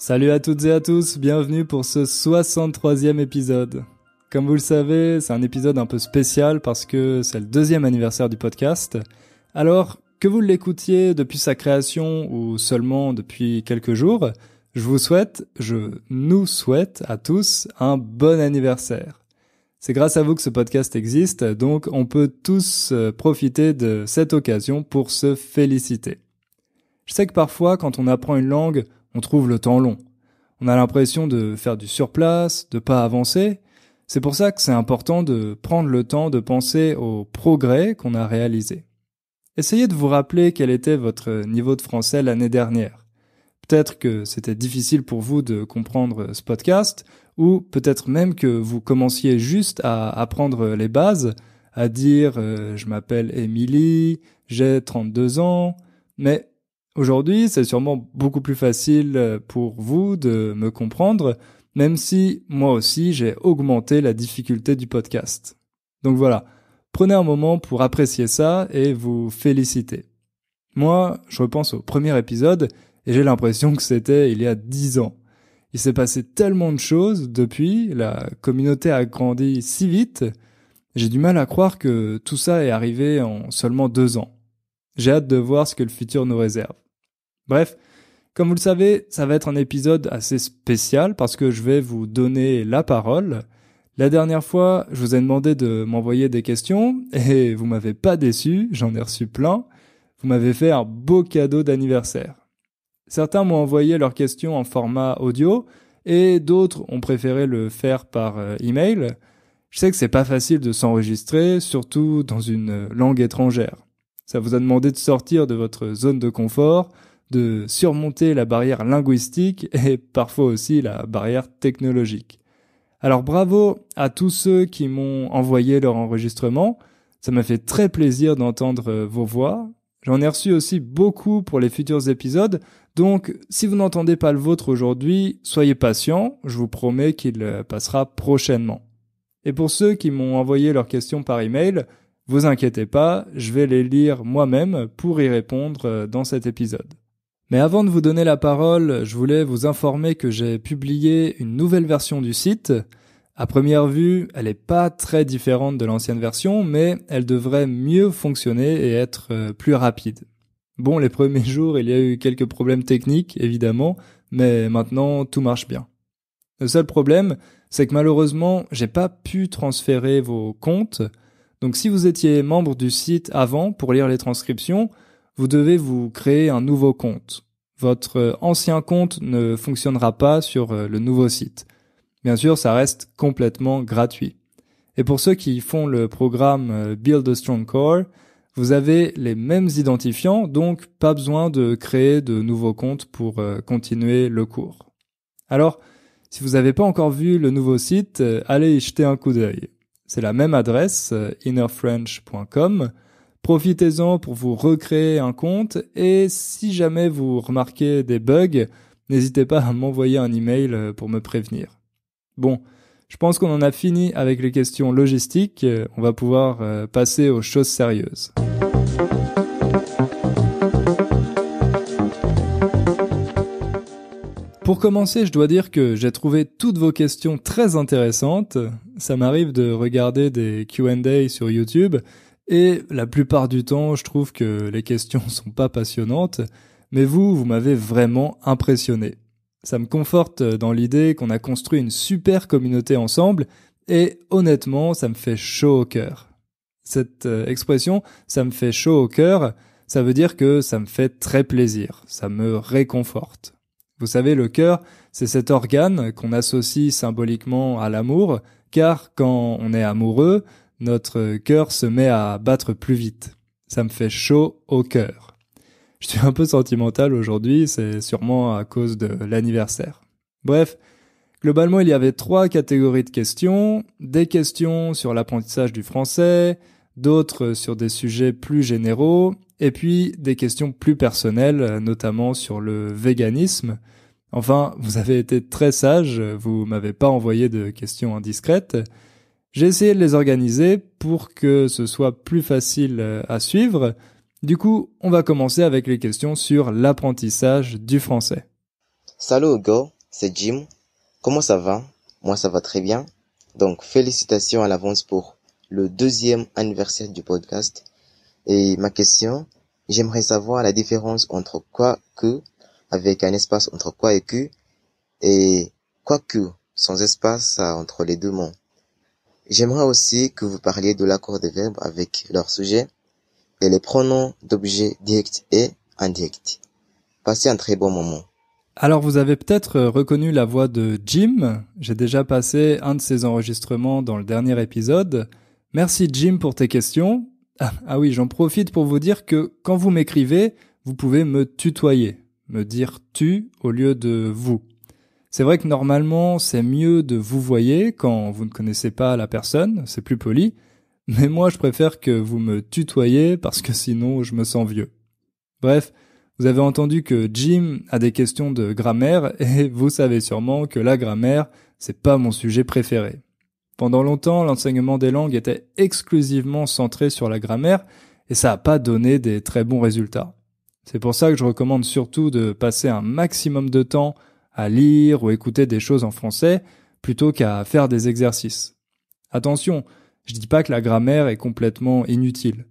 Salut à toutes et à tous, bienvenue pour ce 63e épisode. Comme vous le savez, c'est un épisode un peu spécial parce que c'est le 2e anniversaire du podcast. Alors, que vous l'écoutiez depuis sa création ou seulement depuis quelques jours, je nous souhaite à tous un bon anniversaire. C'est grâce à vous que ce podcast existe, donc on peut tous profiter de cette occasion pour se féliciter. Je sais que parfois, quand on apprend une langue, on trouve le temps long. On a l'impression de faire du surplace, de pas avancer. C'est pour ça que c'est important de prendre le temps de penser aux progrès qu'on a réalisés. Essayez de vous rappeler quel était votre niveau de français l'année dernière. Peut-être que c'était difficile pour vous de comprendre ce podcast, ou peut-être même que vous commenciez juste à apprendre les bases, à dire je m'appelle Émilie, j'ai 32 ans, mais aujourd'hui, c'est sûrement beaucoup plus facile pour vous de me comprendre, même si moi aussi j'ai augmenté la difficulté du podcast. Donc voilà, prenez un moment pour apprécier ça et vous féliciter. Moi, je repense au premier épisode et j'ai l'impression que c'était il y a 10 ans. Il s'est passé tellement de choses depuis, la communauté a grandi si vite, j'ai du mal à croire que tout ça est arrivé en seulement 2 ans. J'ai hâte de voir ce que le futur nous réserve. Bref, comme vous le savez, ça va être un épisode assez spécial parce que je vais vous donner la parole. La dernière fois, je vous ai demandé de m'envoyer des questions et vous m'avez pas déçu, j'en ai reçu plein. Vous m'avez fait un beau cadeau d'anniversaire. Certains m'ont envoyé leurs questions en format audio et d'autres ont préféré le faire par email. Je sais que c'est pas facile de s'enregistrer, surtout dans une langue étrangère. Ça vous a demandé de sortir de votre zone de confort, de surmonter la barrière linguistique et parfois aussi la barrière technologique. Alors bravo à tous ceux qui m'ont envoyé leur enregistrement. Ça m'a fait très plaisir d'entendre vos voix. J'en ai reçu aussi beaucoup pour les futurs épisodes, donc si vous n'entendez pas le vôtre aujourd'hui, soyez patients, je vous promets qu'il passera prochainement. Et pour ceux qui m'ont envoyé leurs questions par email, vous inquiétez pas, je vais les lire moi-même pour y répondre dans cet épisode. Mais avant de vous donner la parole, je voulais vous informer que j'ai publié une nouvelle version du site. À première vue, elle n'est pas très différente de l'ancienne version, mais elle devrait mieux fonctionner et être plus rapide. Bon, les premiers jours, il y a eu quelques problèmes techniques, évidemment, mais maintenant, tout marche bien. Le seul problème, c'est que malheureusement, j'ai pas pu transférer vos comptes. Donc si vous étiez membre du site avant pour lire les transcriptions, vous devez vous créer un nouveau compte. Votre ancien compte ne fonctionnera pas sur le nouveau site. Bien sûr, ça reste complètement gratuit. Et pour ceux qui font le programme Build a Strong Core, vous avez les mêmes identifiants, donc pas besoin de créer de nouveaux comptes pour continuer le cours. Alors, si vous n'avez pas encore vu le nouveau site, allez y jeter un coup d'œil. C'est la même adresse, innerfrench.com. Profitez-en pour vous recréer un compte et si jamais vous remarquez des bugs, n'hésitez pas à m'envoyer un email pour me prévenir. Bon, je pense qu'on en a fini avec les questions logistiques, on va pouvoir passer aux choses sérieuses. Pour commencer, je dois dire que j'ai trouvé toutes vos questions très intéressantes. Ça m'arrive de regarder des Q&A sur YouTube et la plupart du temps, je trouve que les questions sont pas passionnantes, mais vous m'avez vraiment impressionné. Ça me conforte dans l'idée qu'on a construit une super communauté ensemble et honnêtement, ça me fait chaud au cœur. Cette expression, ça me fait chaud au cœur, ça veut dire que ça me fait très plaisir, ça me réconforte. Vous savez, le cœur, c'est cet organe qu'on associe symboliquement à l'amour, car quand on est amoureux, notre cœur se met à battre plus vite. Ça me fait chaud au cœur. Je suis un peu sentimental aujourd'hui, c'est sûrement à cause de l'anniversaire. Bref, globalement, il y avait 3 catégories de questions. Des questions sur l'apprentissage du français, d'autres sur des sujets plus généraux, et puis des questions plus personnelles, notamment sur le véganisme. Enfin, vous avez été très sages, vous m'avez pas envoyé de questions indiscrètes. J'ai essayé de les organiser pour que ce soit plus facile à suivre. Du coup, on va commencer avec les questions sur l'apprentissage du français. Salut Hugo, c'est Jim. Comment ça va? Moi ça va très bien. Donc félicitations à l'avance pour le 2e anniversaire du podcast. Et ma question, j'aimerais savoir la différence entre quoique avec un espace entre quoi et que et quoique sans espace entre les deux mots. J'aimerais aussi que vous parliez de l'accord des verbes avec leur sujet et les pronoms d'objets directs et indirects. Passez un très bon moment. Alors vous avez peut-être reconnu la voix de Jim. J'ai déjà passé un de ses enregistrements dans le dernier épisode. Merci Jim pour tes questions. Ah oui, j'en profite pour vous dire que quand vous m'écrivez, vous pouvez me tutoyer, me dire tu au lieu de vous. C'est vrai que normalement, c'est mieux de vous voyer quand vous ne connaissez pas la personne, c'est plus poli, mais moi je préfère que vous me tutoyez parce que sinon je me sens vieux. Bref, vous avez entendu que Jim a des questions de grammaire et vous savez sûrement que la grammaire, c'est pas mon sujet préféré. Pendant longtemps, l'enseignement des langues était exclusivement centré sur la grammaire et ça n'a pas donné des très bons résultats. C'est pour ça que je recommande surtout de passer un maximum de temps à lire ou écouter des choses en français plutôt qu'à faire des exercices. Attention, je dis pas que la grammaire est complètement inutile.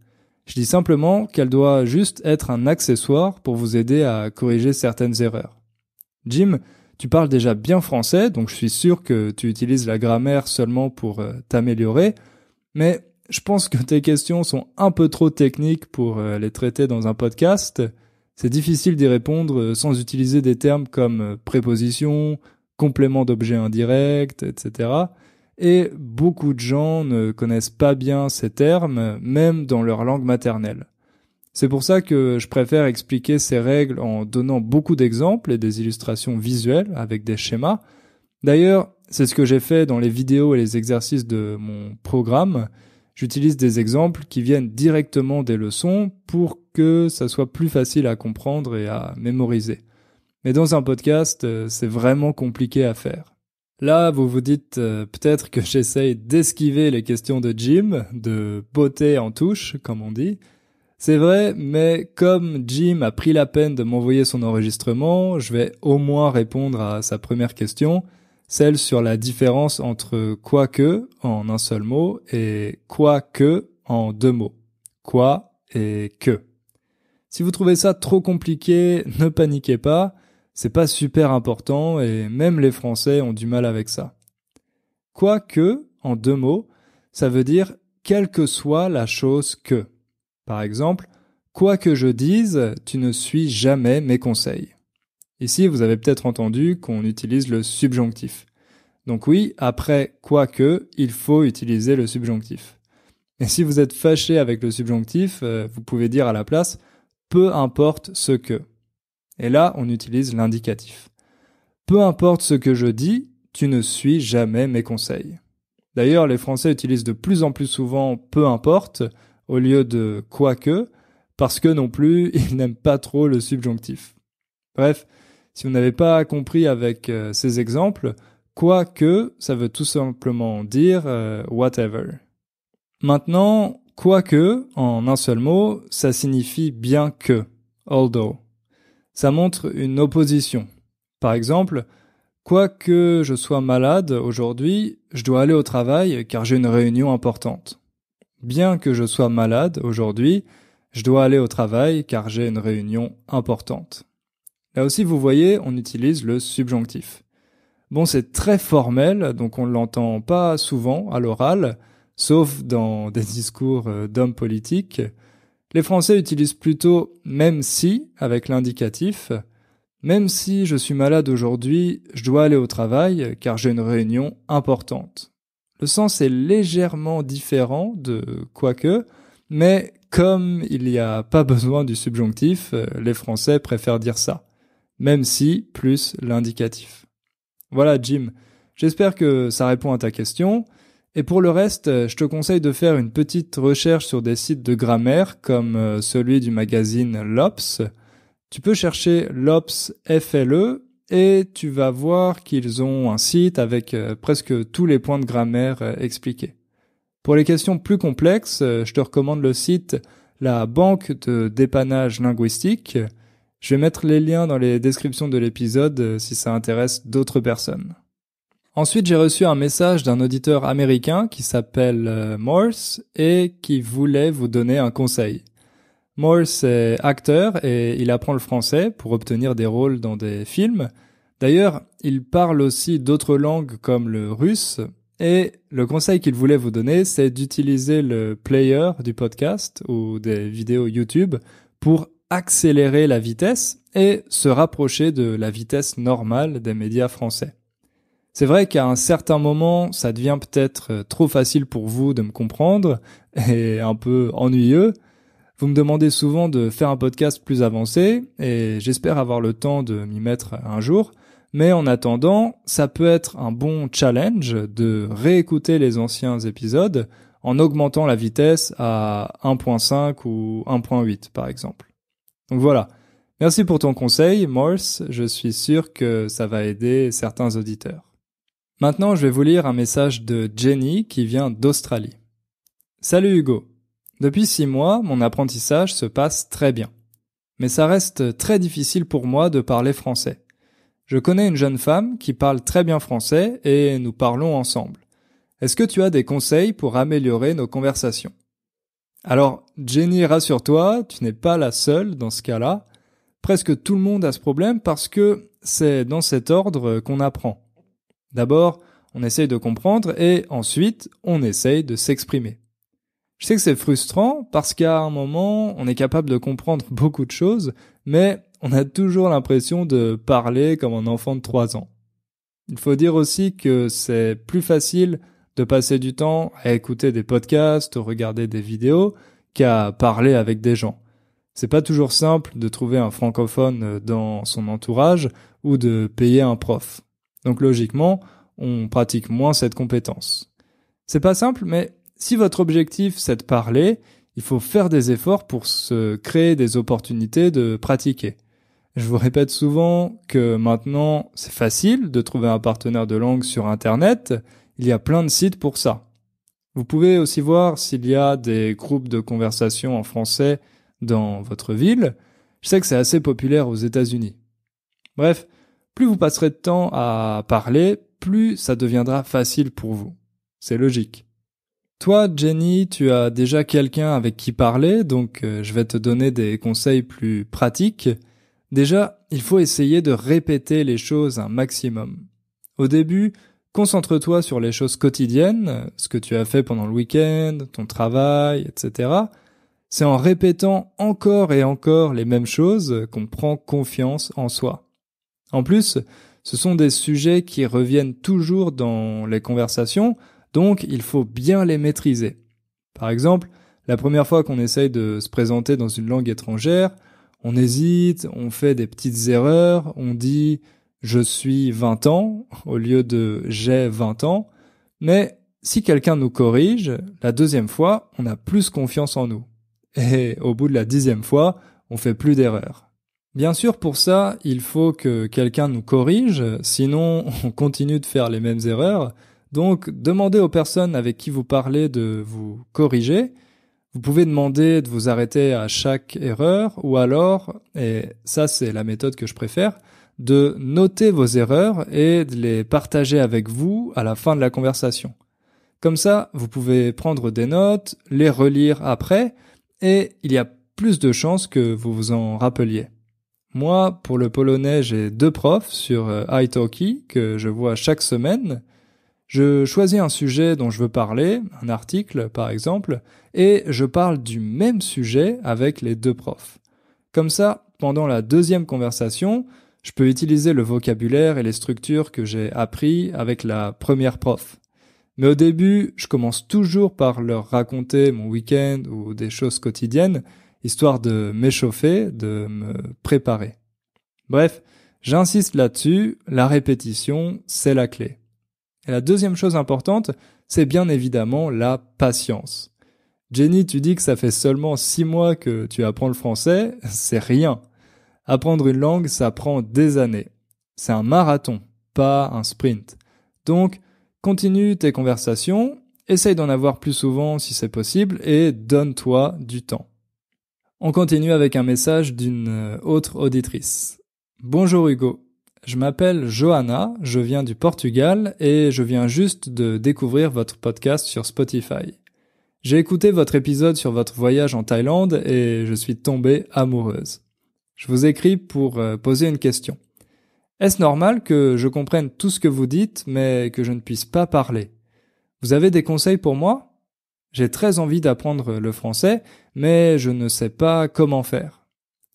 Je dis simplement qu'elle doit juste être un accessoire pour vous aider à corriger certaines erreurs. Jim, tu parles déjà bien français, donc je suis sûr que tu utilises la grammaire seulement pour t'améliorer, mais je pense que tes questions sont un peu trop techniques pour les traiter dans un podcast. C'est difficile d'y répondre sans utiliser des termes comme préposition, complément d'objet indirect, etc. Et beaucoup de gens ne connaissent pas bien ces termes, même dans leur langue maternelle. C'est pour ça que je préfère expliquer ces règles en donnant beaucoup d'exemples et des illustrations visuelles avec des schémas. D'ailleurs, c'est ce que j'ai fait dans les vidéos et les exercices de mon programme. J'utilise des exemples qui viennent directement des leçons pour que ça soit plus facile à comprendre et à mémoriser. Mais dans un podcast, c'est vraiment compliqué à faire. Là, vous vous dites peut-être que j'essaye d'esquiver les questions de Jim, de botter en touche, comme on dit. C'est vrai, mais comme Jim a pris la peine de m'envoyer son enregistrement, je vais au moins répondre à sa première question, celle sur la différence entre quoique en un seul mot et quoique en 2 mots. Quoi et que. Si vous trouvez ça trop compliqué, ne paniquez pas, c'est pas super important et même les Français ont du mal avec ça. Quoique, en 2 mots, ça veut dire quelle que soit la chose que. Par exemple, quoi que je dise, tu ne suis jamais mes conseils. Ici, vous avez peut-être entendu qu'on utilise le subjonctif. Donc oui, après quoique, il faut utiliser le subjonctif. Et si vous êtes fâché avec le subjonctif, vous pouvez dire à la place peu importe ce que. Et là, on utilise l'indicatif. Peu importe ce que je dis, tu ne suis jamais mes conseils. D'ailleurs, les Français utilisent de plus en plus souvent peu importe au lieu de quoique, parce que non plus, ils n'aiment pas trop le subjonctif. Bref, si vous n'avez pas compris avec ces exemples, quoique, ça veut tout simplement dire whatever. Maintenant, quoique, en un seul mot, ça signifie bien que, although. Ça montre une opposition. Par exemple, quoique je sois malade aujourd'hui, je dois aller au travail car j'ai une réunion importante. Bien que je sois malade aujourd'hui, je dois aller au travail car j'ai une réunion importante. Là aussi, vous voyez, on utilise le subjonctif. Bon, c'est très formel, donc on ne l'entend pas souvent à l'oral, sauf dans des discours d'hommes politiques. Les Français utilisent plutôt « même si » avec l'indicatif. Même si je suis malade aujourd'hui, je dois aller au travail car j'ai une réunion importante. Le sens est légèrement différent de quoique, mais comme il n'y a pas besoin du subjonctif, les Français préfèrent dire ça. Même si plus l'indicatif. Voilà Jim, j'espère que ça répond à ta question. Et pour le reste, je te conseille de faire une petite recherche sur des sites de grammaire comme celui du magazine Lops. Tu peux chercher Lops FLE et tu vas voir qu'ils ont un site avec presque tous les points de grammaire expliqués. Pour les questions plus complexes, je te recommande le site La Banque de dépannage linguistique. Je vais mettre les liens dans les descriptions de l'épisode si ça intéresse d'autres personnes. Ensuite, j'ai reçu un message d'un auditeur américain qui s'appelle Morse et qui voulait vous donner un conseil. Morse est acteur et il apprend le français pour obtenir des rôles dans des films. D'ailleurs, il parle aussi d'autres langues comme le russe. Et le conseil qu'il voulait vous donner, c'est d'utiliser le player du podcast ou des vidéos YouTube pour accélérer la vitesse et se rapprocher de la vitesse normale des médias français. C'est vrai qu'à un certain moment, ça devient peut-être trop facile pour vous de me comprendre et un peu ennuyeux. Vous me demandez souvent de faire un podcast plus avancé et j'espère avoir le temps de m'y mettre un jour. Mais en attendant, ça peut être un bon challenge de réécouter les anciens épisodes en augmentant la vitesse à 1.5 ou 1.8 par exemple. Donc voilà. Merci pour ton conseil, Morse. Je suis sûr que ça va aider certains auditeurs. Maintenant, je vais vous lire un message de Jenny qui vient d'Australie. Salut Hugo. Depuis 6 mois, mon apprentissage se passe très bien. Mais ça reste très difficile pour moi de parler français. Je connais une jeune femme qui parle très bien français et nous parlons ensemble. Est-ce que tu as des conseils pour améliorer nos conversations? Alors, Jenny, rassure-toi, tu n'es pas la seule dans ce cas-là. Presque tout le monde a ce problème parce que c'est dans cet ordre qu'on apprend. D'abord, on essaye de comprendre et ensuite, on essaye de s'exprimer. Je sais que c'est frustrant parce qu'à un moment, on est capable de comprendre beaucoup de choses, mais on a toujours l'impression de parler comme un enfant de 3 ans. Il faut dire aussi que c'est plus facile de passer du temps à écouter des podcasts ou regarder des vidéos qu'à parler avec des gens. C'est pas toujours simple de trouver un francophone dans son entourage ou de payer un prof. Donc logiquement, on pratique moins cette compétence. C'est pas simple, mais si votre objectif c'est de parler, il faut faire des efforts pour se créer des opportunités de pratiquer. Je vous répète souvent que maintenant, c'est facile de trouver un partenaire de langue sur Internet. Il y a plein de sites pour ça. Vous pouvez aussi voir s'il y a des groupes de conversation en français dans votre ville. Je sais que c'est assez populaire aux États-Unis. Bref, plus vous passerez de temps à parler, plus ça deviendra facile pour vous. C'est logique. Toi, Jenny, tu as déjà quelqu'un avec qui parler, donc je vais te donner des conseils plus pratiques. Déjà, il faut essayer de répéter les choses un maximum. Au début, concentre-toi sur les choses quotidiennes, ce que tu as fait pendant le week-end, ton travail, etc. C'est en répétant encore et encore les mêmes choses qu'on prend confiance en soi. En plus, ce sont des sujets qui reviennent toujours dans les conversations, donc il faut bien les maîtriser. Par exemple, la première fois qu'on essaye de se présenter dans une langue étrangère, on hésite, on fait des petites erreurs, on dit « je suis 20 ans » au lieu de « j'ai 20 ans ». Mais si quelqu'un nous corrige, la deuxième fois, on a plus confiance en nous. Et au bout de la 10e fois, on fait plus d'erreurs. Bien sûr, pour ça, il faut que quelqu'un nous corrige, sinon on continue de faire les mêmes erreurs. Donc, demandez aux personnes avec qui vous parlez de vous corriger. Vous pouvez demander de vous arrêter à chaque erreur ou alors, et ça c'est la méthode que je préfère, de noter vos erreurs et de les partager avec vous à la fin de la conversation. Comme ça, vous pouvez prendre des notes, les relire après et il y a plus de chances que vous vous en rappeliez. Moi, pour le polonais, j'ai 2 profs sur italki que je vois chaque semaine. Je choisis un sujet dont je veux parler, un article par exemple, et je parle du même sujet avec les 2 profs. Comme ça, pendant la 2e conversation, je peux utiliser le vocabulaire et les structures que j'ai appris avec la première prof. Mais au début, je commence toujours par leur raconter mon week-end ou des choses quotidiennes, histoire de m'échauffer, de me préparer. Bref, j'insiste là-dessus, la répétition, c'est la clé. Et la 2e chose importante, c'est bien évidemment la patience. Jenny, tu dis que ça fait seulement 6 mois que tu apprends le français, c'est rien. Apprendre une langue, ça prend des années. C'est un marathon, pas un sprint. Donc, continue tes conversations, essaye d'en avoir plus souvent si c'est possible et donne-toi du temps. On continue avec un message d'une autre auditrice. Bonjour Hugo, je m'appelle Johanna, je viens du Portugal et je viens juste de découvrir votre podcast sur Spotify. J'ai écouté votre épisode sur votre voyage en Thaïlande et je suis tombée amoureuse. Je vous écris pour poser une question. Est-ce normal que je comprenne tout ce que vous dites mais que je ne puisse pas parler? Vous avez des conseils pour moi? J'ai très envie d'apprendre le français, mais je ne sais pas comment faire.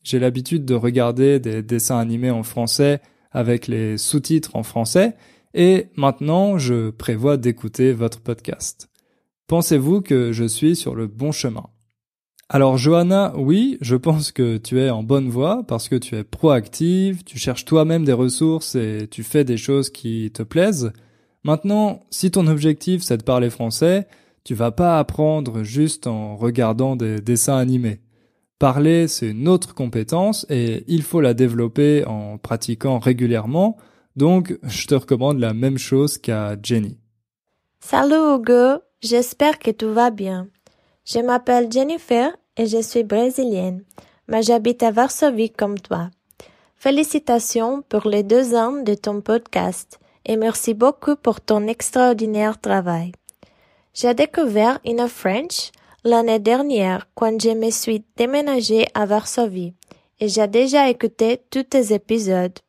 J'ai l'habitude de regarder des dessins animés en français avec les sous-titres en français, et maintenant je prévois d'écouter votre podcast. Pensez-vous que je suis sur le bon chemin? Alors Johanna, oui, je pense que tu es en bonne voie parce que tu es proactive, tu cherches toi-même des ressources et tu fais des choses qui te plaisent. Maintenant, si ton objectif c'est de parler français, tu vas pas apprendre juste en regardant des dessins animés. Parler, c'est une autre compétence et il faut la développer en pratiquant régulièrement, donc je te recommande la même chose qu'à Jenny. Salut Hugo, j'espère que tout va bien. Je m'appelle Jennifer et je suis brésilienne, mais j'habite à Varsovie comme toi. Félicitations pour les 2 ans de ton podcast et merci beaucoup pour ton extraordinaire travail. J'ai découvert In French l'année dernière quand je me suis déménagée à Varsovie et j'ai déjà écouté tous tes épisodes.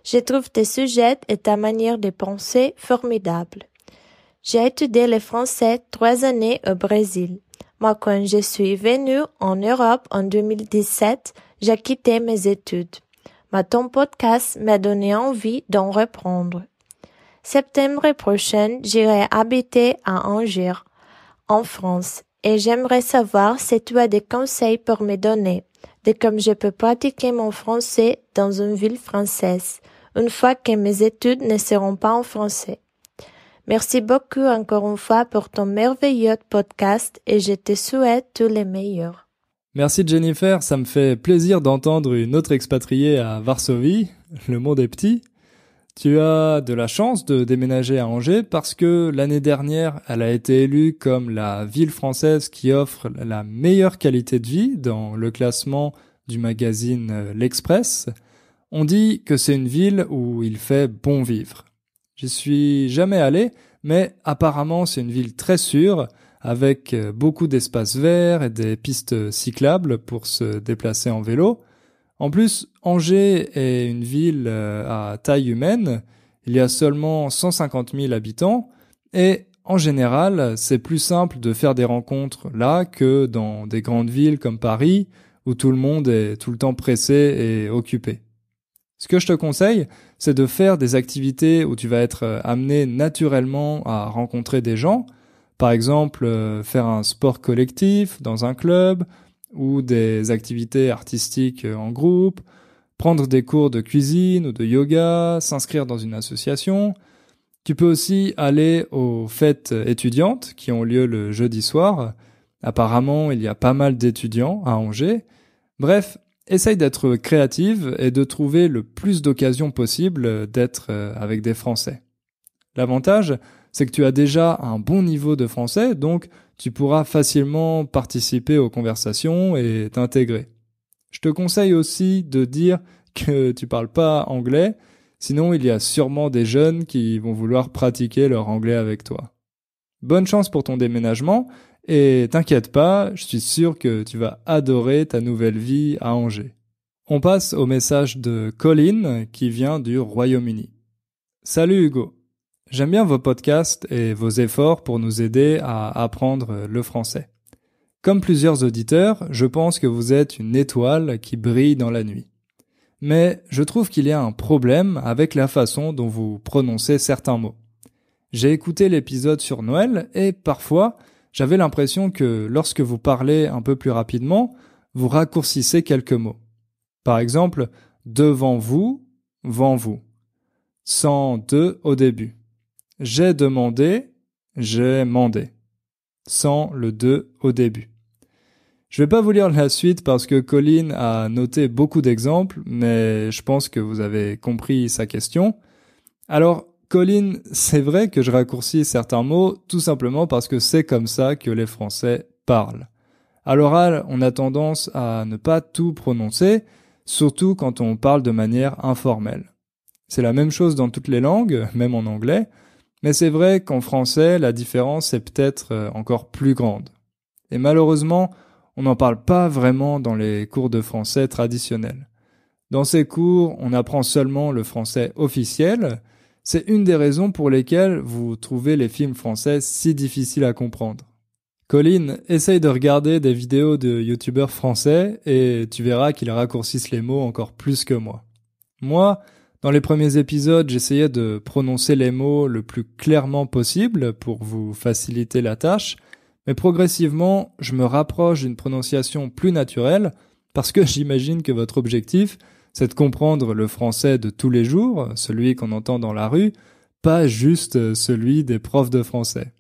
Je trouve tes sujets et ta manière de penser formidables. J'ai étudié le français 3 années au Brésil. Moi, quand je suis venue en Europe en 2017, j'ai quitté mes études. Mais ton podcast m'a donné envie d'en reprendre. Septembre prochain, j'irai habiter à Angers, en France, et j'aimerais savoir si tu as des conseils pour me donner de comme je peux pratiquer mon français dans une ville française, une fois que mes études ne seront pas en français. Merci beaucoup encore une fois pour ton merveilleux podcast et je te souhaite tous les meilleurs. Merci Jennifer, ça me fait plaisir d'entendre une autre expatriée à Varsovie, le monde est petit. Tu as de la chance de déménager à Angers parce que l'année dernière, elle a été élue comme la ville française qui offre la meilleure qualité de vie dans le classement du magazine L'Express. On dit que c'est une ville où il fait bon vivre. J'y suis jamais allé, mais apparemment c'est une ville très sûre, avec beaucoup d'espaces verts et des pistes cyclables pour se déplacer en vélo. En plus, Angers est une ville à taille humaine, il y a seulement 150 000 habitants, et en général, c'est plus simple de faire des rencontres là que dans des grandes villes comme Paris, où tout le monde est tout le temps pressé et occupé. Ce que je te conseille, c'est de faire des activités où tu vas être amené naturellement à rencontrer des gens, par exemple faire un sport collectif dans un club, ou des activités artistiques en groupe, prendre des cours de cuisine ou de yoga, s'inscrire dans une association. Tu peux aussi aller aux fêtes étudiantes qui ont lieu le jeudi soir. Apparemment, il y a pas mal d'étudiants à Angers. Bref, essaye d'être créative et de trouver le plus d'occasions possible d'être avec des Français. L'avantage, c'est que tu as déjà un bon niveau de français, donc tu pourras facilement participer aux conversations et t'intégrer. Je te conseille aussi de dire que tu parles pas anglais, sinon il y a sûrement des jeunes qui vont vouloir pratiquer leur anglais avec toi. Bonne chance pour ton déménagement, et t'inquiète pas, je suis sûr que tu vas adorer ta nouvelle vie à Angers. On passe au message de Colin qui vient du Royaume-Uni. Salut Hugo. J'aime bien vos podcasts et vos efforts pour nous aider à apprendre le français. Comme plusieurs auditeurs, je pense que vous êtes une étoile qui brille dans la nuit. Mais je trouve qu'il y a un problème avec la façon dont vous prononcez certains mots. J'ai écouté l'épisode sur Noël et parfois, j'avais l'impression que lorsque vous parlez un peu plus rapidement, vous raccourcissez quelques mots. Par exemple, devant vous, vent vous. Sans de au début. J'ai demandé, j'ai mandé. Sans le de au début. Je vais pas vous lire la suite parce que Colin a noté beaucoup d'exemples, mais je pense que vous avez compris sa question. Alors, Colin, c'est vrai que je raccourcis certains mots tout simplement parce que c'est comme ça que les Français parlent. À l'oral, on a tendance à ne pas tout prononcer, surtout quand on parle de manière informelle. C'est la même chose dans toutes les langues, même en anglais, mais c'est vrai qu'en français, la différence est peut-être encore plus grande. Et malheureusement, on n'en parle pas vraiment dans les cours de français traditionnels. Dans ces cours, on apprend seulement le français officiel. C'est une des raisons pour lesquelles vous trouvez les films français si difficiles à comprendre. Colin, essaye de regarder des vidéos de youtubeurs français et tu verras qu'ils raccourcissent les mots encore plus que moi. Moi, dans les premiers épisodes, j'essayais de prononcer les mots le plus clairement possible pour vous faciliter la tâche, mais progressivement, je me rapproche d'une prononciation plus naturelle parce que j'imagine que votre objectif, c'est de comprendre le français de tous les jours, celui qu'on entend dans la rue, pas juste celui des profs de français.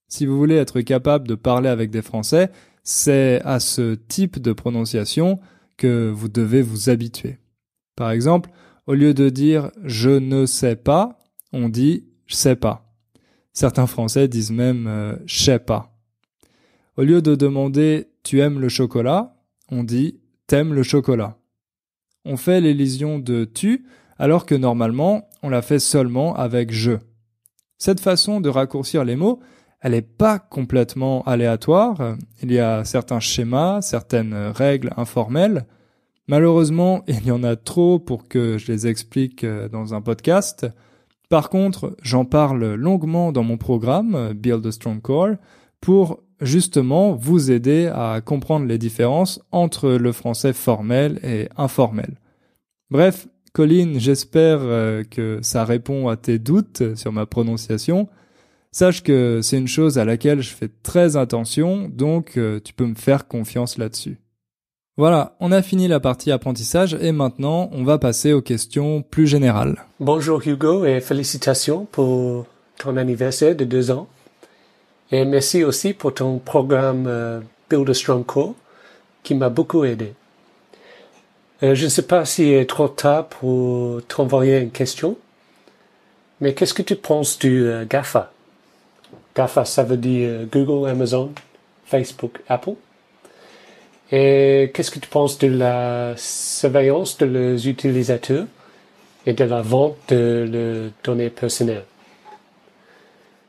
Si vous voulez être capable de parler avec des Français, c'est à ce type de prononciation que vous devez vous habituer. Par exemple, au lieu de dire « je ne sais pas », on dit « je sais pas ». Certains Français disent même « je sais pas ». Au lieu de demander « tu aimes le chocolat », on dit « t'aimes le chocolat ». On fait l'élision de « tu » alors que normalement, on la fait seulement avec « je ». Cette façon de raccourcir les mots, elle n'est pas complètement aléatoire. Il y a certains schémas, certaines règles informelles. Malheureusement, il y en a trop pour que je les explique dans un podcast. Par contre, j'en parle longuement dans mon programme Build a Strong Core pour justement vous aider à comprendre les différences entre le français formel et informel. Bref, Colin, j'espère que ça répond à tes doutes sur ma prononciation. Sache que c'est une chose à laquelle je fais très attention, donc tu peux me faire confiance là-dessus. Voilà, on a fini la partie apprentissage et maintenant on va passer aux questions plus générales. Bonjour Hugo et félicitations pour ton anniversaire de 2 ans. Et merci aussi pour ton programme Build a Strong Core qui m'a beaucoup aidé. Je ne sais pas s'il est trop tard pour t'envoyer une question, mais qu'est-ce que tu penses du GAFA? GAFA, ça veut dire Google, Amazon, Facebook, Apple. Et qu'est-ce que tu penses de la surveillance de leurs utilisateurs et de la vente de leurs données personnelles?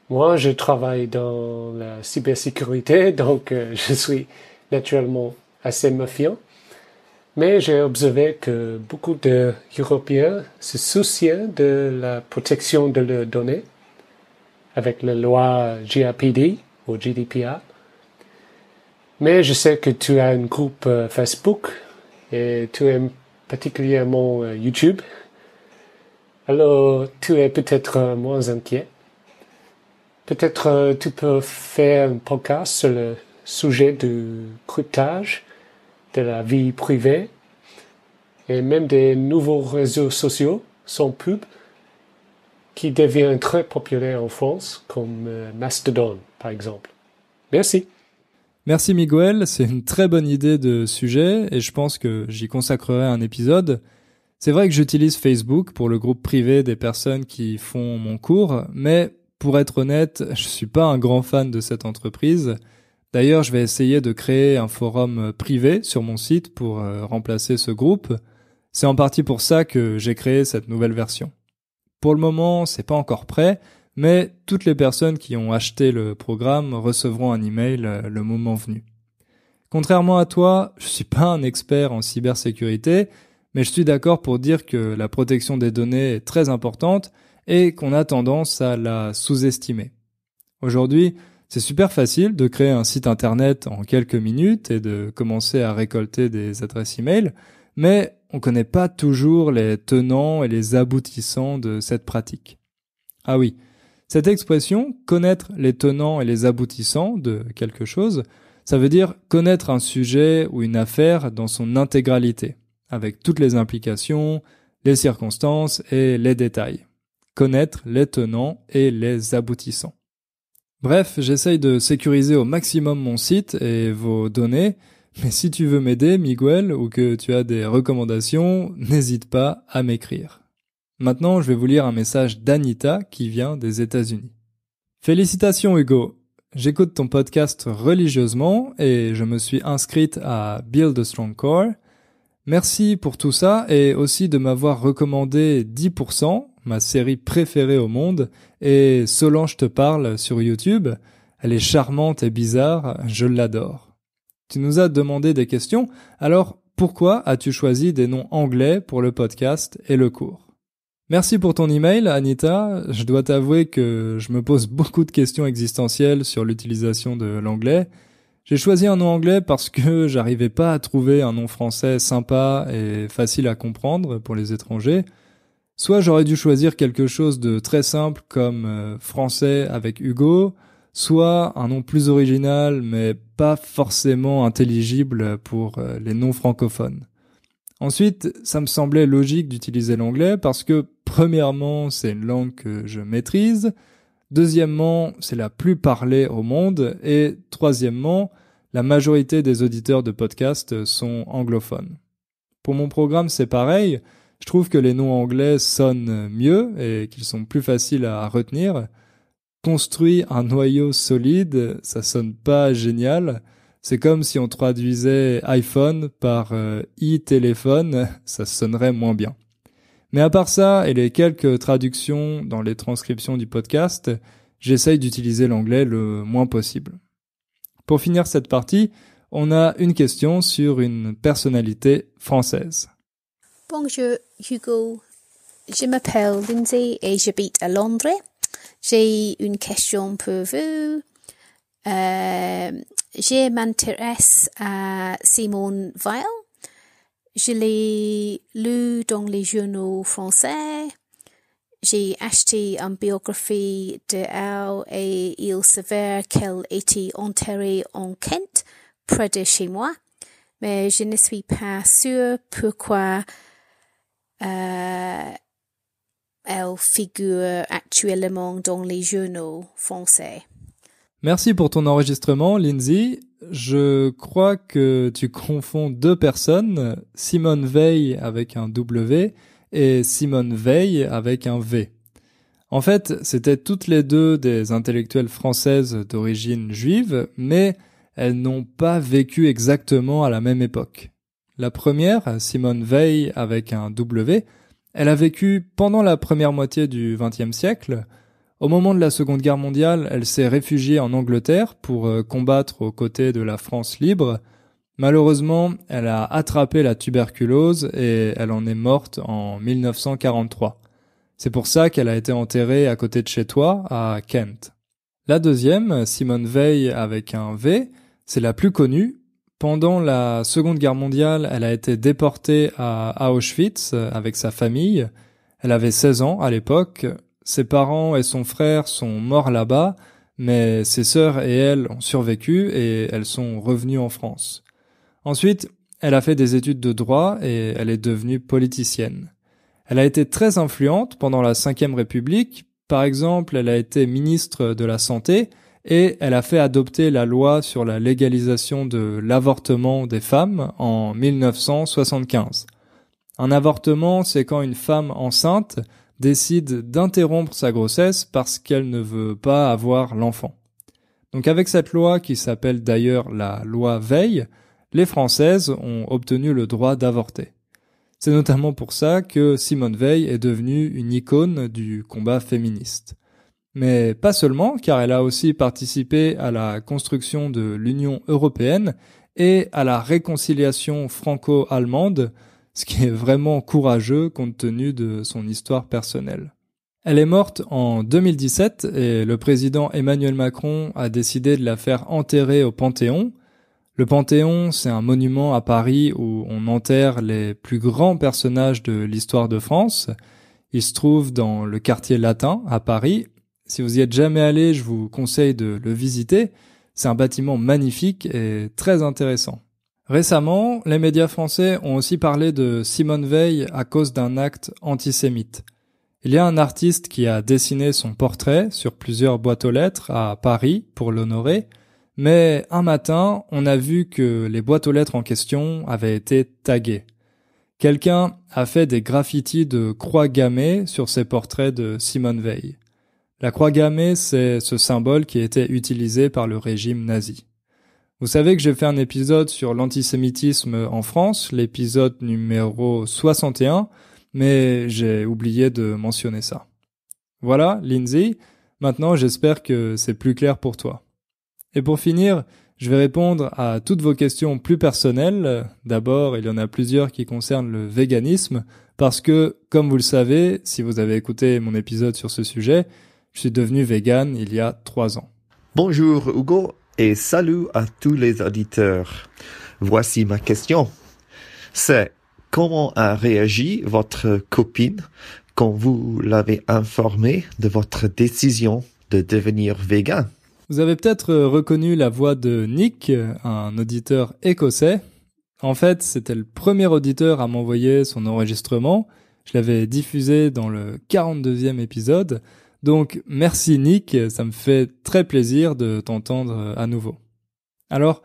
Moi, je travaille dans la cybersécurité, donc je suis naturellement assez méfiant. Mais j'ai observé que beaucoup d'Européens se soucient de la protection de leurs données avec la loi GAPD ou GDPR. Mais je sais que tu as un groupe Facebook et tu aimes particulièrement YouTube. Alors, tu es peut-être moins inquiet. Peut-être tu peux faire un podcast sur le sujet du cryptage, de la vie privée et même des nouveaux réseaux sociaux sans pub qui devient très populaire en France, comme Mastodon, par exemple. Merci. Merci Miguel, c'est une très bonne idée de sujet et je pense que j'y consacrerai un épisode. C'est vrai que j'utilise Facebook pour le groupe privé des personnes qui font mon cours, mais pour être honnête, je suis pas un grand fan de cette entreprise. D'ailleurs, je vais essayer de créer un forum privé sur mon site pour remplacer ce groupe. C'est en partie pour ça que j'ai créé cette nouvelle version. Pour le moment, c'est pas encore prêt, mais toutes les personnes qui ont acheté le programme recevront un email le moment venu. Contrairement à toi, je suis pas un expert en cybersécurité, mais je suis d'accord pour dire que la protection des données est très importante et qu'on a tendance à la sous-estimer. Aujourd'hui, c'est super facile de créer un site internet en quelques minutes et de commencer à récolter des adresses email, mais on connaît pas toujours les tenants et les aboutissants de cette pratique. Ah oui, cette expression, connaître les tenants et les aboutissants de quelque chose, ça veut dire connaître un sujet ou une affaire dans son intégralité, avec toutes les implications, les circonstances et les détails. Connaître les tenants et les aboutissants. Bref, j'essaye de sécuriser au maximum mon site et vos données, mais si tu veux m'aider, Miguel, ou que tu as des recommandations, n'hésite pas à m'écrire. Maintenant, je vais vous lire un message d'Anita qui vient des États-Unis. Félicitations Hugo. j'écoute ton podcast religieusement et je me suis inscrite à Build a Strong Core. Merci pour tout ça et aussi de m'avoir recommandé 10%, ma série préférée au monde, et Solange te parle sur YouTube. Elle est charmante et bizarre, je l'adore. Tu nous as demandé des questions, alors pourquoi as-tu choisi des noms anglais pour le podcast et le cours? Merci pour ton email, Anita. Je dois t'avouer que je me pose beaucoup de questions existentielles sur l'utilisation de l'anglais. J'ai choisi un nom anglais parce que j'arrivais pas à trouver un nom français sympa et facile à comprendre pour les étrangers. Soit j'aurais dû choisir quelque chose de très simple comme français avec Hugo, soit un nom plus original mais pas forcément intelligible pour les non-francophones. Ensuite, ça me semblait logique d'utiliser l'anglais parce que, premièrement, c'est une langue que je maîtrise, deuxièmement, c'est la plus parlée au monde, et troisièmement, la majorité des auditeurs de podcasts sont anglophones. Pour mon programme, c'est pareil, je trouve que les noms anglais sonnent mieux et qu'ils sont plus faciles à retenir. Construit un noyau solide, ça sonne pas génial. C'est comme si on traduisait iPhone par e-téléphone, ça sonnerait moins bien. Mais à part ça et les quelques traductions dans les transcriptions du podcast, j'essaye d'utiliser l'anglais le moins possible. Pour finir cette partie, on a une question sur une personnalité française. Bonjour Hugo, je m'appelle Lindsay et j'habite à Londres. J'ai une question pour vous. Je m'intéresse à Simone Weil. Je l'ai lu dans les journaux français. J'ai acheté une biographie de elle et il s'avère qu'elle était enterrée en Kent, près de chez moi. Mais je ne suis pas sûre pourquoi elle figure actuellement dans les journaux français. Merci pour ton enregistrement, Lindsay. Je crois que tu confonds deux personnes, Simone Veil avec un W et Simone Veil avec un V. En fait, c'était toutes les deux des intellectuelles françaises d'origine juive, mais elles n'ont pas vécu exactement à la même époque. La première, Simone Veil avec un W, elle a vécu pendant la première moitié du XXe siècle. Au moment de la Seconde Guerre mondiale, elle s'est réfugiée en Angleterre pour combattre aux côtés de la France libre. Malheureusement, elle a attrapé la tuberculose et elle en est morte en 1943. C'est pour ça qu'elle a été enterrée à côté de chez toi, à Kent. La deuxième, Simone Veil avec un V, c'est la plus connue. Pendant la Seconde Guerre mondiale, elle a été déportée à Auschwitz avec sa famille. Elle avait 16 ans à l'époque. Ses parents et son frère sont morts là-bas, mais ses sœurs et elle ont survécu et elles sont revenues en France. Ensuite, elle a fait des études de droit et elle est devenue politicienne. Elle a été très influente pendant la Ve République. Par exemple, elle a été ministre de la Santé et elle a fait adopter la loi sur la légalisation de l'avortement des femmes en 1975. Un avortement, c'est quand une femme enceinte décide d'interrompre sa grossesse parce qu'elle ne veut pas avoir l'enfant. Donc avec cette loi, qui s'appelle d'ailleurs la loi Veil, les Françaises ont obtenu le droit d'avorter. C'est notamment pour ça que Simone Veil est devenue une icône du combat féministe. Mais pas seulement, car elle a aussi participé à la construction de l'Union européenne et à la réconciliation franco-allemande, ce qui est vraiment courageux compte tenu de son histoire personnelle. Elle est morte en 2017 et le président Emmanuel Macron a décidé de la faire enterrer au Panthéon. Le Panthéon, c'est un monument à Paris où on enterre les plus grands personnages de l'histoire de France. Il se trouve dans le quartier latin à Paris. Si vous y êtes jamais allé, je vous conseille de le visiter. C'est un bâtiment magnifique et très intéressant. Récemment, les médias français ont aussi parlé de Simone Veil à cause d'un acte antisémite. Il y a un artiste qui a dessiné son portrait sur plusieurs boîtes aux lettres à Paris pour l'honorer, mais un matin, on a vu que les boîtes aux lettres en question avaient été taguées. Quelqu'un a fait des graffitis de croix gammées sur ces portraits de Simone Veil. La croix gammée, c'est ce symbole qui était utilisé par le régime nazi. Vous savez que j'ai fait un épisode sur l'antisémitisme en France, l'épisode numéro 61, mais j'ai oublié de mentionner ça. Voilà, Lindsay, maintenant j'espère que c'est plus clair pour toi. Et pour finir, je vais répondre à toutes vos questions plus personnelles. D'abord, il y en a plusieurs qui concernent le véganisme, parce que, comme vous le savez, si vous avez écouté mon épisode sur ce sujet, je suis devenu vegan il y a 3 ans. Bonjour Hugo et salut à tous les auditeurs. Voici ma question. C'est comment a réagi votre copine quand vous l'avez informée de votre décision de devenir vegan? Vous avez peut-être reconnu la voix de Nick, un auditeur écossais. En fait, c'était le premier auditeur à m'envoyer son enregistrement. Je l'avais diffusé dans le 42e épisode. Donc, merci Nick, ça me fait très plaisir de t'entendre à nouveau. Alors,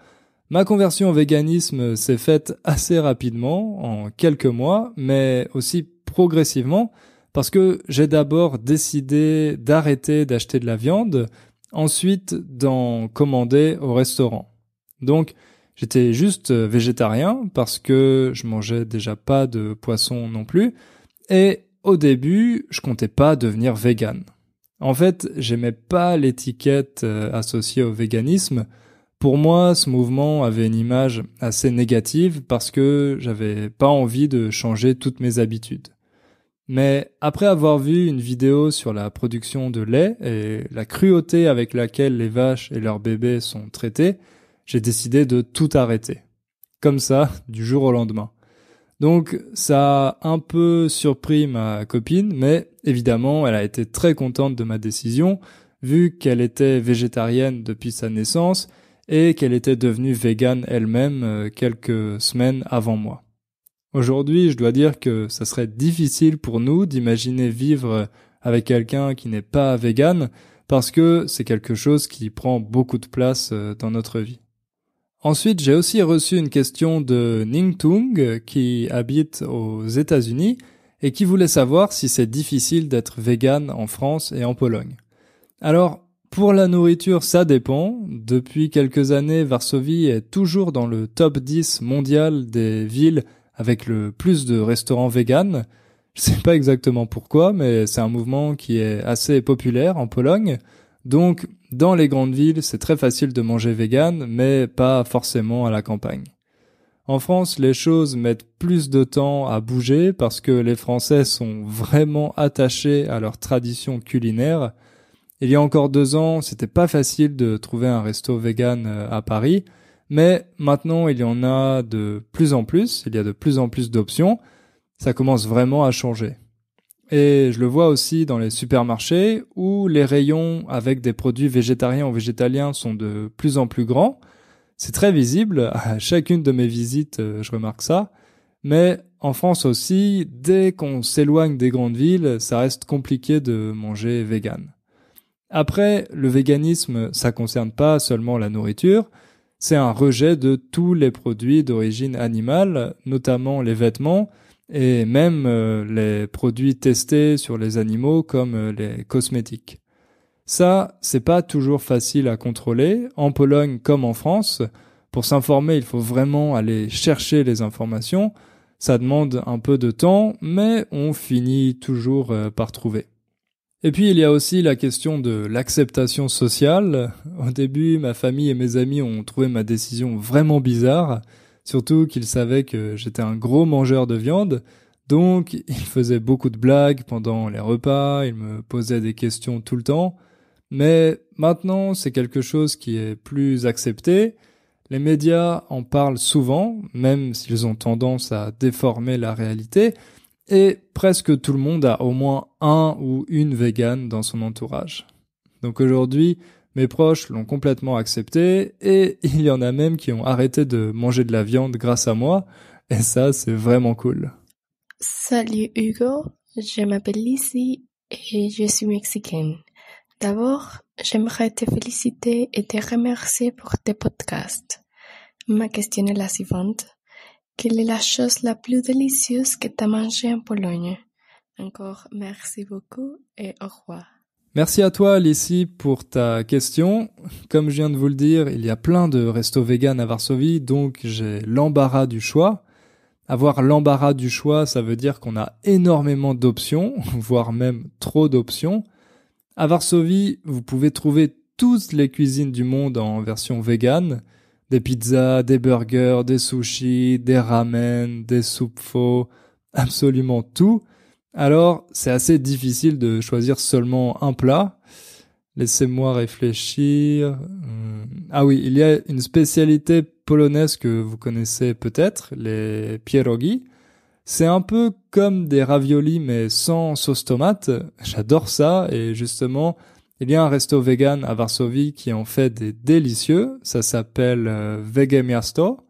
ma conversion au véganisme s'est faite assez rapidement, en quelques mois, mais aussi progressivement, parce que j'ai d'abord décidé d'arrêter d'acheter de la viande, ensuite d'en commander au restaurant. Donc, j'étais juste végétarien parce que je mangeais déjà pas de poisson non plus, et au début, je comptais pas devenir vegan. En fait, j'aimais pas l'étiquette associée au véganisme. Pour moi, ce mouvement avait une image assez négative parce que j'avais pas envie de changer toutes mes habitudes. Mais après avoir vu une vidéo sur la production de lait et la cruauté avec laquelle les vaches et leurs bébés sont traités, j'ai décidé de tout arrêter. Comme ça, du jour au lendemain. Donc ça a un peu surpris ma copine, mais évidemment elle a été très contente de ma décision, vu qu'elle était végétarienne depuis sa naissance et qu'elle était devenue végane elle-même quelques semaines avant moi. Aujourd'hui, je dois dire que ça serait difficile pour nous d'imaginer vivre avec quelqu'un qui n'est pas végane, parce que c'est quelque chose qui prend beaucoup de place dans notre vie. Ensuite, j'ai aussi reçu une question de Ningtung qui habite aux États-Unis et qui voulait savoir si c'est difficile d'être vegan en France et en Pologne. Alors, pour la nourriture, ça dépend. Depuis quelques années, Varsovie est toujours dans le top 10 mondial des villes avec le plus de restaurants vegan. Je sais pas exactement pourquoi, mais c'est un mouvement qui est assez populaire en Pologne. Donc, dans les grandes villes, c'est très facile de manger vegan, mais pas forcément à la campagne. En France, les choses mettent plus de temps à bouger parce que les Français sont vraiment attachés à leur tradition culinaire. Il y a encore 2 ans, c'était pas facile de trouver un resto vegan à Paris, mais maintenant il y en a de plus en plus, il y a de plus en plus d'options. Ça commence vraiment à changer. Et je le vois aussi dans les supermarchés où les rayons avec des produits végétariens ou végétaliens sont de plus en plus grands. C'est très visible, à chacune de mes visites, je remarque ça. Mais en France aussi, dès qu'on s'éloigne des grandes villes, ça reste compliqué de manger vegan. Après, le véganisme, ça concerne pas seulement la nourriture, c'est un rejet de tous les produits d'origine animale, notamment les vêtements, et même les produits testés sur les animaux comme les cosmétiques. Ça, c'est pas toujours facile à contrôler, en Pologne comme en France. Pour s'informer, il faut vraiment aller chercher les informations. Ça demande un peu de temps, mais on finit toujours par trouver. Et puis, il y a aussi la question de l'acceptation sociale. Au début, ma famille et mes amis ont trouvé ma décision vraiment bizarre. Surtout qu'ils savaient que j'étais un gros mangeur de viande, donc ils faisaient beaucoup de blagues pendant les repas, ils me posaient des questions tout le temps. Mais maintenant, c'est quelque chose qui est plus accepté. Les médias en parlent souvent, même s'ils ont tendance à déformer la réalité, et presque tout le monde a au moins un ou une végane dans son entourage. Donc aujourd'hui, mes proches l'ont complètement accepté et il y en a même qui ont arrêté de manger de la viande grâce à moi et ça, c'est vraiment cool. Salut Hugo, je m'appelle Lizzie et je suis mexicaine. D'abord, j'aimerais te féliciter et te remercier pour tes podcasts. Ma question est la suivante. Quelle est la chose la plus délicieuse que tu as mangée en Pologne? Encore merci beaucoup et au revoir. Merci à toi, Lucie, pour ta question. Comme je viens de vous le dire, il y a plein de restos vegan à Varsovie, donc j'ai l'embarras du choix. Avoir l'embarras du choix, ça veut dire qu'on a énormément d'options, voire même trop d'options. À Varsovie, vous pouvez trouver toutes les cuisines du monde en version vegan. Des pizzas, des burgers, des sushis, des ramen, des soupes pho, absolument tout. Alors, c'est assez difficile de choisir seulement un plat. Laissez-moi réfléchir. Ah oui, il y a une spécialité polonaise que vous connaissez peut-être, les pierogi. C'est un peu comme des raviolis mais sans sauce tomate. J'adore ça et justement, il y a un resto vegan à Varsovie qui en fait des délicieux. Ça s'appelle Vege Miasto.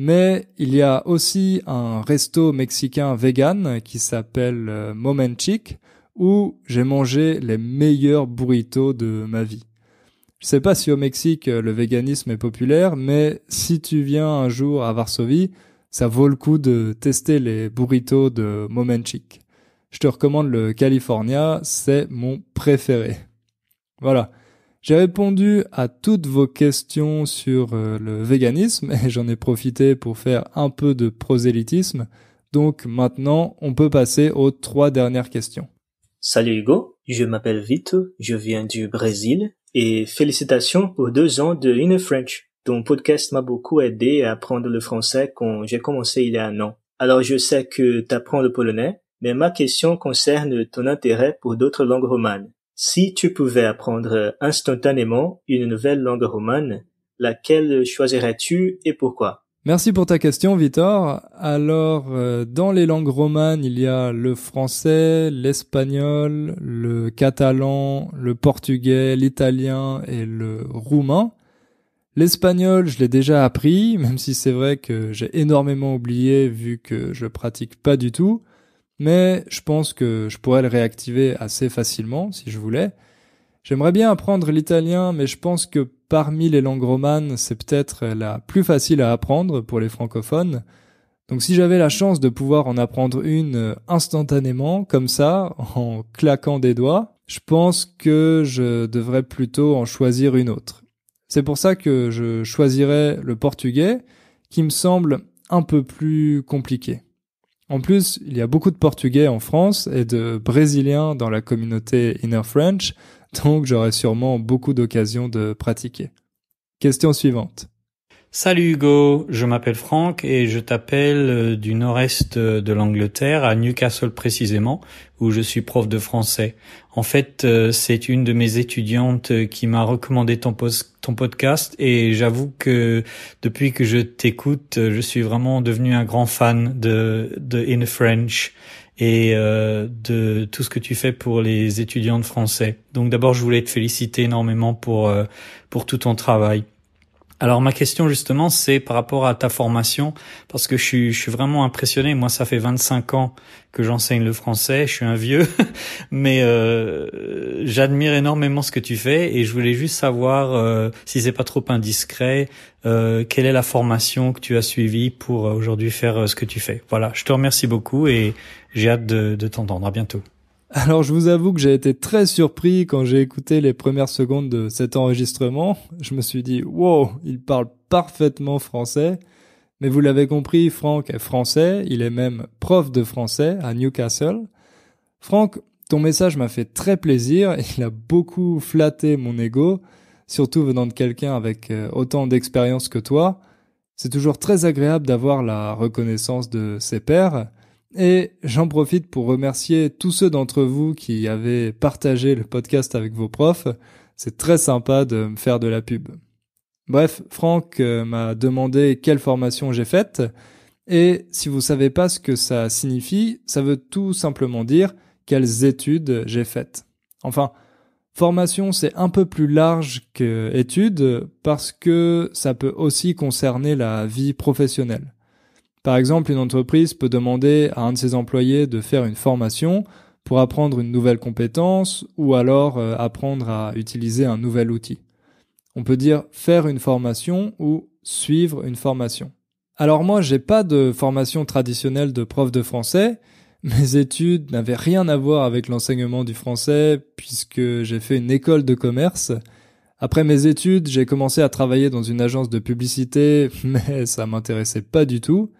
Mais il y a aussi un resto mexicain vegan qui s'appelle Momenchik où j'ai mangé les meilleurs burritos de ma vie. Je sais pas si au Mexique le véganisme est populaire, mais si tu viens un jour à Varsovie, ça vaut le coup de tester les burritos de Momenchik. Je te recommande le California, c'est mon préféré. Voilà. J'ai répondu à toutes vos questions sur le véganisme et j'en ai profité pour faire un peu de prosélytisme. Donc maintenant, on peut passer aux 3 dernières questions. Salut Hugo, je m'appelle Vito, je viens du Brésil et félicitations pour 2 ans de In French. Ton podcast m'a beaucoup aidé à apprendre le français quand j'ai commencé il y a 1 an. Alors je sais que t'apprends le polonais, mais ma question concerne ton intérêt pour d'autres langues romanes. Si tu pouvais apprendre instantanément une nouvelle langue romane, laquelle choisirais-tu et pourquoi? Merci pour ta question, Victor. Alors, dans les langues romanes, il y a le français, l'espagnol, le catalan, le portugais, l'italien et le roumain. L'espagnol, je l'ai déjà appris, même si c'est vrai que j'ai énormément oublié vu que je pratique pas du tout. Mais je pense que je pourrais le réactiver assez facilement si je voulais. J'aimerais bien apprendre l'italien, mais je pense que parmi les langues romanes, c'est peut-être la plus facile à apprendre pour les francophones. Donc si j'avais la chance de pouvoir en apprendre une instantanément, comme ça, en claquant des doigts, je pense que je devrais plutôt en choisir une autre. C'est pour ça que je choisirais le portugais, qui me semble un peu plus compliqué. En plus, il y a beaucoup de Portugais en France et de Brésiliens dans la communauté Inner French, donc j'aurai sûrement beaucoup d'occasions de pratiquer. Question suivante. Salut Hugo, je m'appelle Franck et je t'appelle du nord-est de l'Angleterre, à Newcastle précisément, où je suis prof de français. En fait, c'est une de mes étudiantes qui m'a recommandé ton podcast et j'avoue que depuis que je t'écoute, je suis vraiment devenu un grand fan de In French et de tout ce que tu fais pour les étudiants de français. Donc d'abord, je voulais te féliciter énormément pour tout ton travail. Alors ma question justement, c'est par rapport à ta formation, parce que je suis vraiment impressionné. Moi, ça fait 25 ans que j'enseigne le français, je suis un vieux, mais j'admire énormément ce que tu fais et je voulais juste savoir, si c'est pas trop indiscret, quelle est la formation que tu as suivie pour aujourd'hui faire ce que tu fais. Voilà, je te remercie beaucoup et j'ai hâte de t'entendre. À bientôt. Alors je vous avoue que j'ai été très surpris quand j'ai écouté les premières secondes de cet enregistrement. Je me suis dit « Wow, il parle parfaitement français ». Mais vous l'avez compris, Franck est français, il est même prof de français à Newcastle. Franck, ton message m'a fait très plaisir, il a beaucoup flatté mon ego, surtout venant de quelqu'un avec autant d'expérience que toi. C'est toujours très agréable d'avoir la reconnaissance de ses pairs. Et j'en profite pour remercier tous ceux d'entre vous qui avaient partagé le podcast avec vos profs. C'est très sympa de me faire de la pub. Bref, Franck m'a demandé quelle formation j'ai faite. Et si vous savez pas ce que ça signifie, ça veut tout simplement dire quelles études j'ai faites. Enfin, formation, c'est un peu plus large que études parce que ça peut aussi concerner la vie professionnelle. Par exemple, une entreprise peut demander à un de ses employés de faire une formation pour apprendre une nouvelle compétence ou alors apprendre à utiliser un nouvel outil. On peut dire faire une formation ou suivre une formation. Alors moi, j'ai pas de formation traditionnelle de prof de français, Mes études n'avaient rien à voir avec l'enseignement du français puisque j'ai fait une école de commerce. Après mes études, j'ai commencé à travailler dans une agence de publicité, mais ça m'intéressait pas du tout.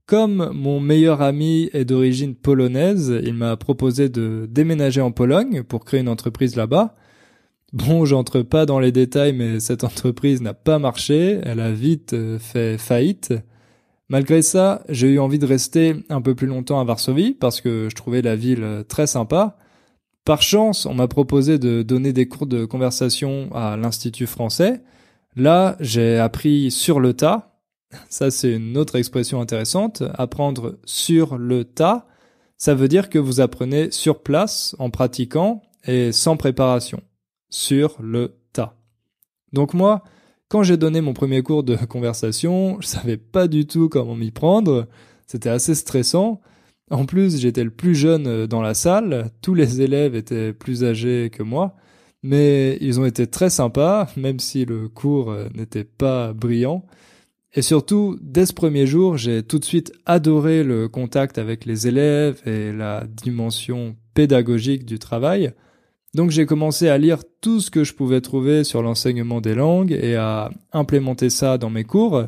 Comme mon meilleur ami est d'origine polonaise, il m'a proposé de déménager en Pologne pour créer une entreprise là-bas. Bon, j'entre pas dans les détails, mais cette entreprise n'a pas marché, elle a vite fait faillite. Malgré ça, j'ai eu envie de rester un peu plus longtemps à Varsovie parce que je trouvais la ville très sympa. Par chance, on m'a proposé de donner des cours de conversation à l'Institut français. Là, j'ai appris sur le tas. Ça, c'est une autre expression intéressante. Apprendre sur le tas, ça veut dire que vous apprenez sur place, en pratiquant et sans préparation. Sur le tas. Donc moi, quand j'ai donné mon premier cours de conversation, je savais pas du tout comment m'y prendre. C'était assez stressant. En plus, j'étais le plus jeune dans la salle. Tous les élèves étaient plus âgés que moi. Mais ils ont été très sympas, même si le cours n'était pas brillant. Et surtout, dès ce premier jour, j'ai tout de suite adoré le contact avec les élèves et la dimension pédagogique du travail. Donc j'ai commencé à lire tout ce que je pouvais trouver sur l'enseignement des langues et à implémenter ça dans mes cours.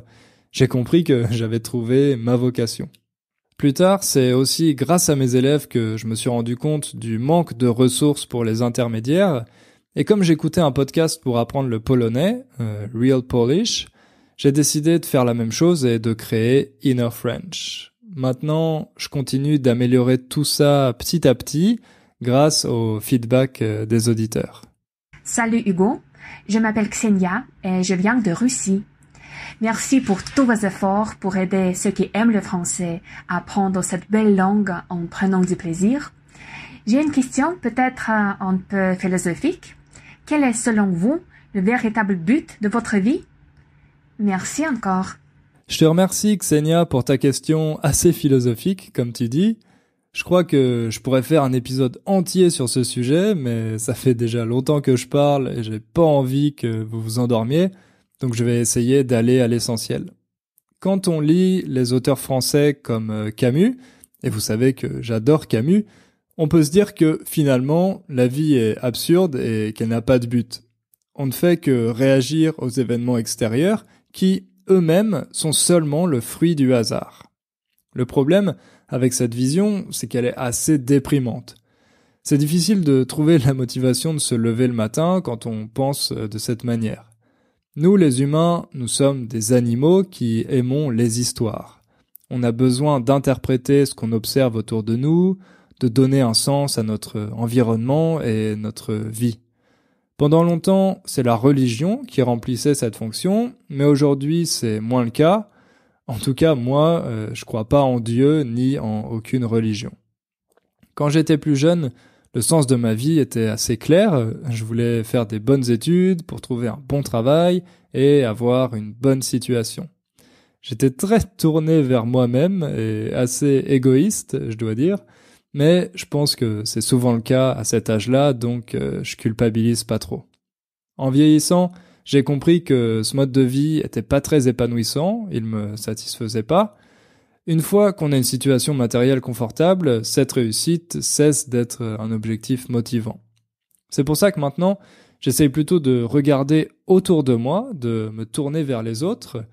J'ai compris que j'avais trouvé ma vocation. Plus tard, c'est aussi grâce à mes élèves que je me suis rendu compte du manque de ressources pour les intermédiaires. Et comme j'écoutais un podcast pour apprendre le polonais, Real Polish, j'ai décidé de faire la même chose et de créer Inner French. Maintenant, je continue d'améliorer tout ça petit à petit grâce au feedback des auditeurs. Salut Hugo, je m'appelle Ksenia et je viens de Russie. Merci pour tous vos efforts pour aider ceux qui aiment le français à apprendre cette belle langue en prenant du plaisir. J'ai une question peut-être un peu philosophique. Quel est selon vous le véritable but de votre vie? Merci encore. Je te remercie Ksenia pour ta question assez philosophique, comme tu dis. Je crois que je pourrais faire un épisode entier sur ce sujet, mais ça fait déjà longtemps que je parle et j'ai pas envie que vous vous endormiez, donc je vais essayer d'aller à l'essentiel. Quand on lit les auteurs français comme Camus, et vous savez que j'adore Camus, on peut se dire que finalement la vie est absurde et qu'elle n'a pas de but. On ne fait que réagir aux événements extérieurs qui, eux-mêmes, sont seulement le fruit du hasard. Le problème avec cette vision, c'est qu'elle est assez déprimante. C'est difficile de trouver la motivation de se lever le matin quand on pense de cette manière. Nous, les humains, nous sommes des animaux qui aimons les histoires. On a besoin d'interpréter ce qu'on observe autour de nous, de donner un sens à notre environnement et notre vie. Pendant longtemps, c'est la religion qui remplissait cette fonction, mais aujourd'hui, c'est moins le cas. En tout cas, moi, je crois pas en Dieu ni en aucune religion. Quand j'étais plus jeune, le sens de ma vie était assez clair. Je voulais faire des bonnes études pour trouver un bon travail et avoir une bonne situation. J'étais très tourné vers moi-même et assez égoïste, je dois dire, mais je pense que c'est souvent le cas à cet âge-là, donc je culpabilise pas trop. En vieillissant, j'ai compris que ce mode de vie était pas très épanouissant, il me satisfaisait pas. Une fois qu'on a une situation matérielle confortable, cette réussite cesse d'être un objectif motivant. C'est pour ça que maintenant, j'essaye plutôt de regarder autour de moi, de me tourner vers les autres.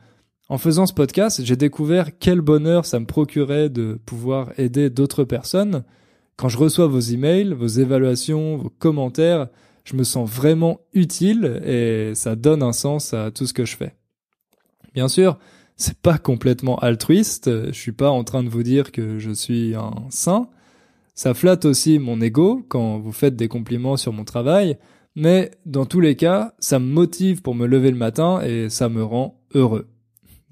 En faisant ce podcast, j'ai découvert quel bonheur ça me procurait de pouvoir aider d'autres personnes. Quand je reçois vos emails, vos évaluations, vos commentaires, je me sens vraiment utile et ça donne un sens à tout ce que je fais. Bien sûr, c'est pas complètement altruiste, je suis pas en train de vous dire que je suis un saint. Ça flatte aussi mon ego quand vous faites des compliments sur mon travail, mais dans tous les cas, ça me motive pour me lever le matin et ça me rend heureux.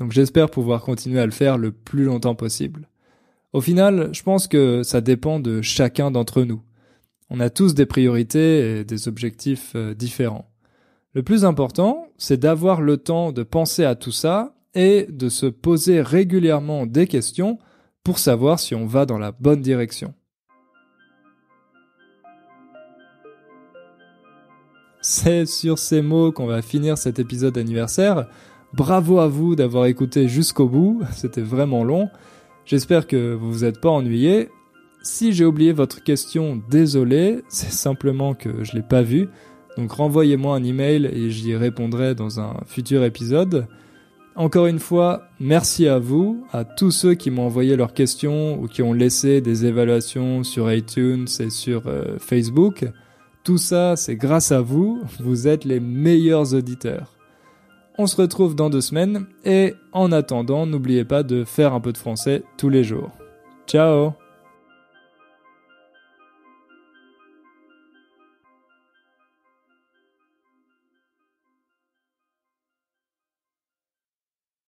Donc j'espère pouvoir continuer à le faire le plus longtemps possible. Au final, je pense que ça dépend de chacun d'entre nous. On a tous des priorités et des objectifs différents. Le plus important, c'est d'avoir le temps de penser à tout ça et de se poser régulièrement des questions pour savoir si on va dans la bonne direction. C'est sur ces mots qu'on va finir cet épisode anniversaire. Bravo à vous d'avoir écouté jusqu'au bout, c'était vraiment long. J'espère que vous vous êtes pas ennuyés. Si j'ai oublié votre question, désolé, c'est simplement que je l'ai pas vue. Donc renvoyez-moi un email et j'y répondrai dans un futur épisode. Encore une fois, merci à vous, à tous ceux qui m'ont envoyé leurs questions ou qui ont laissé des évaluations sur iTunes et sur Facebook. Tout ça, c'est grâce à vous, vous êtes les meilleurs auditeurs. On se retrouve dans 2 semaines et en attendant, n'oubliez pas de faire un peu de français tous les jours. Ciao!